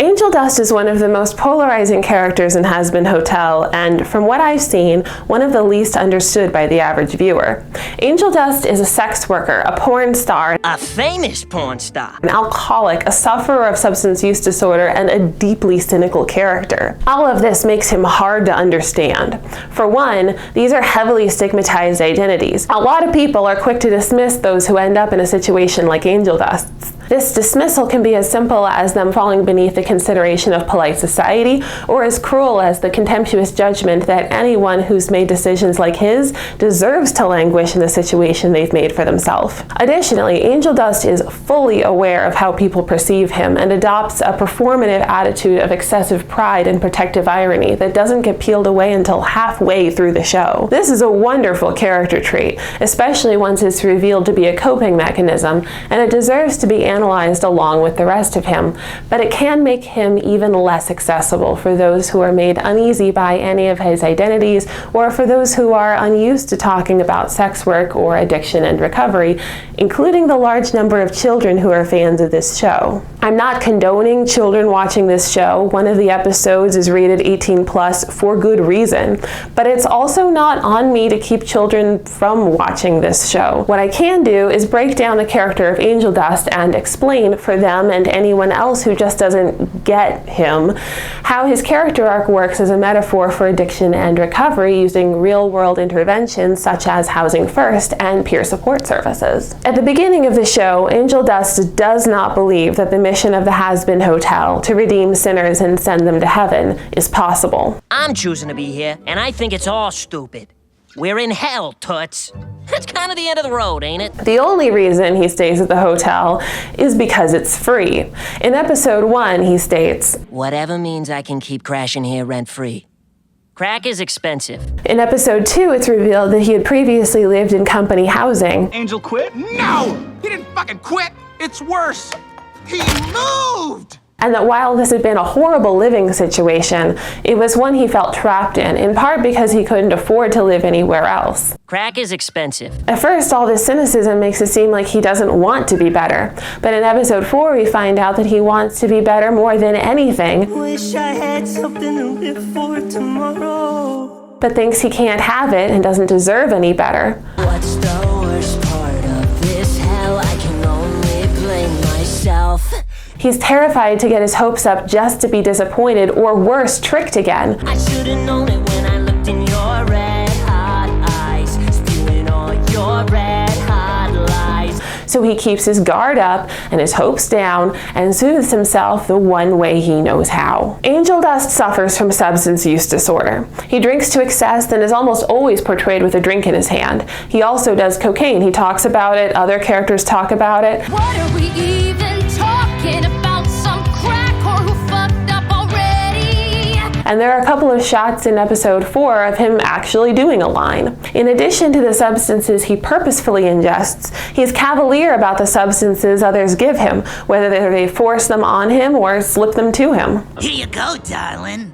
Angel Dust is one of the most polarizing characters in Hazbin Hotel, and from what I've seen, one of the least understood by the average viewer. Angel Dust is a sex worker, a porn star, a famous porn star, an alcoholic, a sufferer of substance use disorder, and a deeply cynical character. All of this makes him hard to understand. For one, these are heavily stigmatized identities. A lot of people are quick to dismiss those who end up in a situation like Angel Dust's. This dismissal can be as simple as them falling beneath the consideration of polite society, or as cruel as the contemptuous judgment that anyone who's made decisions like his deserves to languish in the situation they've made for themselves. Additionally, Angel Dust is fully aware of how people perceive him and adopts a performative attitude of excessive pride and protective irony that doesn't get peeled away until halfway through the show. This is a wonderful character trait, especially once it's revealed to be a coping mechanism, and it deserves to be analyzed along with the rest of him, but it can make him even less accessible for those who are made uneasy by any of his identities, or for those who are unused to talking about sex work or addiction and recovery, including the large number of children who are fans of this show. I'm not condoning children watching this show. One of the episodes is rated 18+ for good reason, but it's also not on me to keep children from watching this show. What I can do is break down the character of Angel Dust and explain for them and anyone else who just doesn't get him how his character arc works as a metaphor for addiction and recovery using real-world interventions such as Housing First and peer support services. At the beginning of the show, Angel Dust does not believe that the mission of the Hazbin Hotel to redeem sinners and send them to heaven is possible. I'm choosing to be here, and I think it's all stupid. We're in hell, toots. That's kind of the end of the road, ain't it? The only reason he stays at the hotel is because it's free. In episode 1, he states, "Whatever means I can keep crashing here rent-free. Crack is expensive." In episode 2, it's revealed that he had previously lived in company housing. Angel quit? No! He didn't fucking quit! It's worse! He moved! And that while this had been a horrible living situation, it was one he felt trapped in part because he couldn't afford to live anywhere else. Crack is expensive. At first, all this cynicism makes it seem like he doesn't want to be better. But in episode 4, we find out that he wants to be better more than anything. Wish I had something to live for tomorrow. But thinks he can't have it and doesn't deserve any better. What's the worst part of this hell? I can only blame myself. He's terrified to get his hopes up just to be disappointed, or worse, tricked again. I should've known it when I looked in your red hot eyes, spewing all your red hot lies. So he keeps his guard up and his hopes down and soothes himself the one way he knows how. Angel Dust suffers from substance use disorder. He drinks to excess and is almost always portrayed with a drink in his hand. He also does cocaine. He talks about it, other characters talk about it. What are we even talking about? Some crack or who fucked up already? And there are a couple of shots in episode 4 of him actually doing a line. In addition to the substances he purposefully ingests, he's cavalier about the substances others give him, whether they force them on him or slip them to him. Here you go, darling.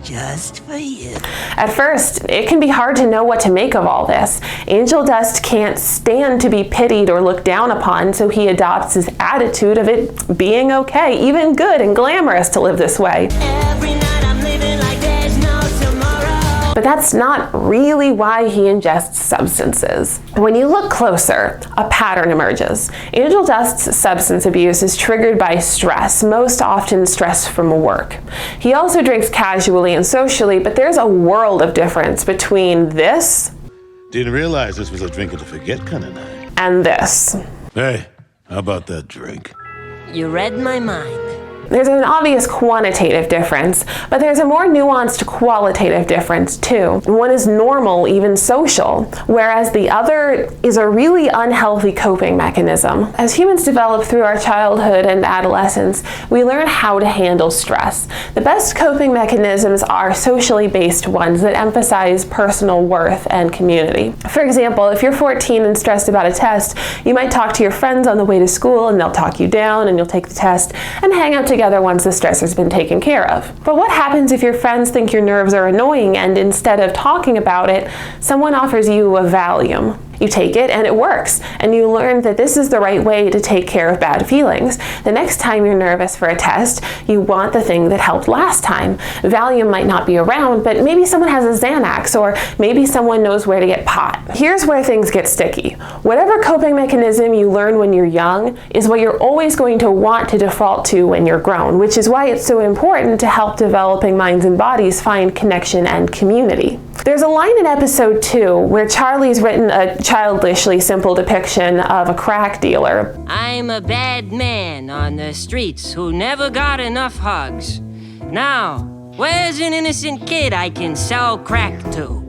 Just for you. At first, it can be hard to know what to make of all this. Angel Dust can't stand to be pitied or looked down upon, so he adopts his attitude of it being okay, even good and glamorous to live this way. Every night I'm living like there's no tomorrow. But that's not really why he ingests substances. When you look closer, a pattern emerges. Angel Dust's substance abuse is triggered by stress, most often stress from work. He also drinks casually and socially, but there's a world of difference between this Didn't realize this was a drink to forget kind of night. and this. Hey, how about that drink? You read my mind. There's an obvious quantitative difference, but there's a more nuanced qualitative difference too. One is normal, even social, whereas the other is a really unhealthy coping mechanism. As humans develop through our childhood and adolescence, we learn how to handle stress. The best coping mechanisms are socially based ones that emphasize personal worth and community. For example, if you're 14 and stressed about a test, you might talk to your friends on the way to school and they'll talk you down and you'll take the test and hang out together once the stress has been taken care of. But what happens if your friends think your nerves are annoying and instead of talking about it, someone offers you a Valium? You take it and it works, and you learn that this is the right way to take care of bad feelings. The next time you're nervous for a test, you want the thing that helped last time. Valium might not be around, but maybe someone has a Xanax, or maybe someone knows where to get pot. Here's where things get sticky. Whatever coping mechanism you learn when you're young is what you're always going to want to default to when you're grown, which is why it's so important to help developing minds and bodies find connection and community. There's a line in episode 2 where Charlie's written a childishly simple depiction of a crack dealer. I'm a bad man on the streets who never got enough hugs. Now, where's an innocent kid I can sell crack to?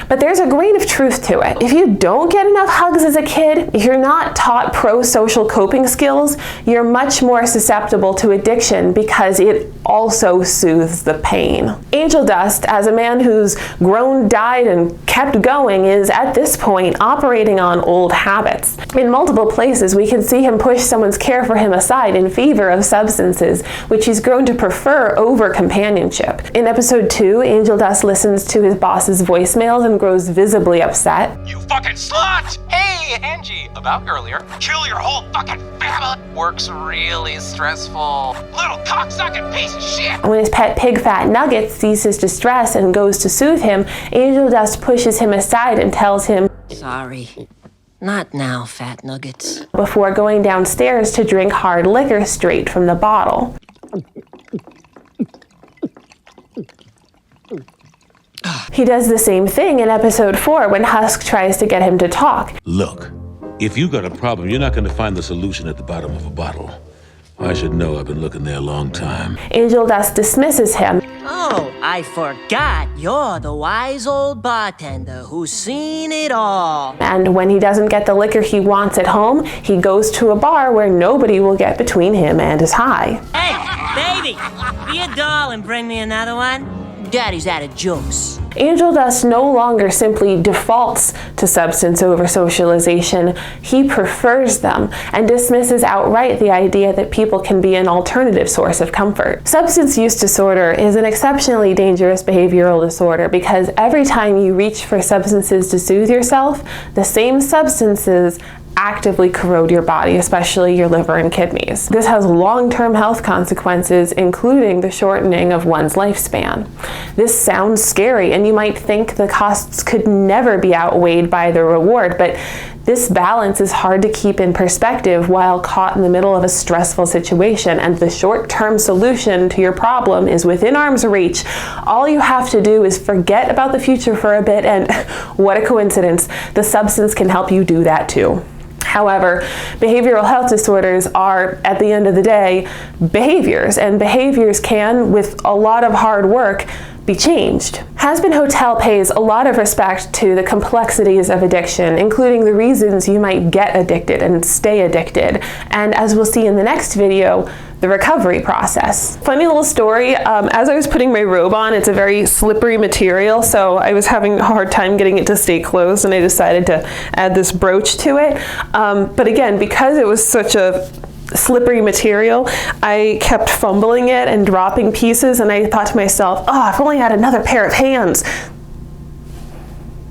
But there's a grain of truth to it. If you don't get enough hugs as a kid, if you're not taught pro-social coping skills, you're much more susceptible to addiction because it also soothes the pain. Angel Dust, as a man who's grown, died, and kept going, is at this point operating on old habits. In multiple places, we can see him push someone's care for him aside in favor of substances, which he's grown to prefer over companionship. In episode 2, Angel Dust listens to his boss's voicemails and grows visibly upset. You fucking slut! Hey, Angie, about earlier. Kill your whole fucking family. Work's really stressful. Little cocksucking piece of shit! When his pet pig Fat Nugget sees his distress and goes to soothe him, Angel Dust pushes him aside and tells him, Sorry. Not now, Fat Nuggets. before going downstairs to drink hard liquor straight from the bottle. He does the same thing in episode 4 when Husk tries to get him to talk. Look, if you got a problem, you're not going to find the solution at the bottom of a bottle. I should know. I've been looking there a long time. Angel Dust dismisses him. Oh, I forgot. You're the wise old bartender who's seen it all. And when he doesn't get the liquor he wants at home, he goes to a bar where nobody will get between him and his high. Hey, baby, be a doll and bring me another one. Daddy's out of juice. Angel Dust no longer simply defaults to substance over socialization. He prefers them and dismisses outright the idea that people can be an alternative source of comfort. Substance use disorder is an exceptionally dangerous behavioral disorder because every time you reach for substances to soothe yourself, the same substances actively corrode your body, especially your liver and kidneys. This has long-term health consequences, including the shortening of one's lifespan. This sounds scary, and you might think the costs could never be outweighed by the reward, but this balance is hard to keep in perspective while caught in the middle of a stressful situation, and the short-term solution to your problem is within arm's reach. All you have to do is forget about the future for a bit, and what a coincidence, the substance can help you do that too. However, behavioral health disorders are, at the end of the day, behaviors, and behaviors can, with a lot of hard work, be changed. Has-Been Hotel pays a lot of respect to the complexities of addiction, including the reasons you might get addicted and stay addicted, and as we'll see in the next video, the recovery process. Funny little story, as I was putting my robe on, it's a very slippery material, so I was having a hard time getting it to stay closed, and I decided to add this brooch to it. But again, because it was such a slippery material, I kept fumbling it and dropping pieces, and I thought to myself, oh, if I only had another pair of hands,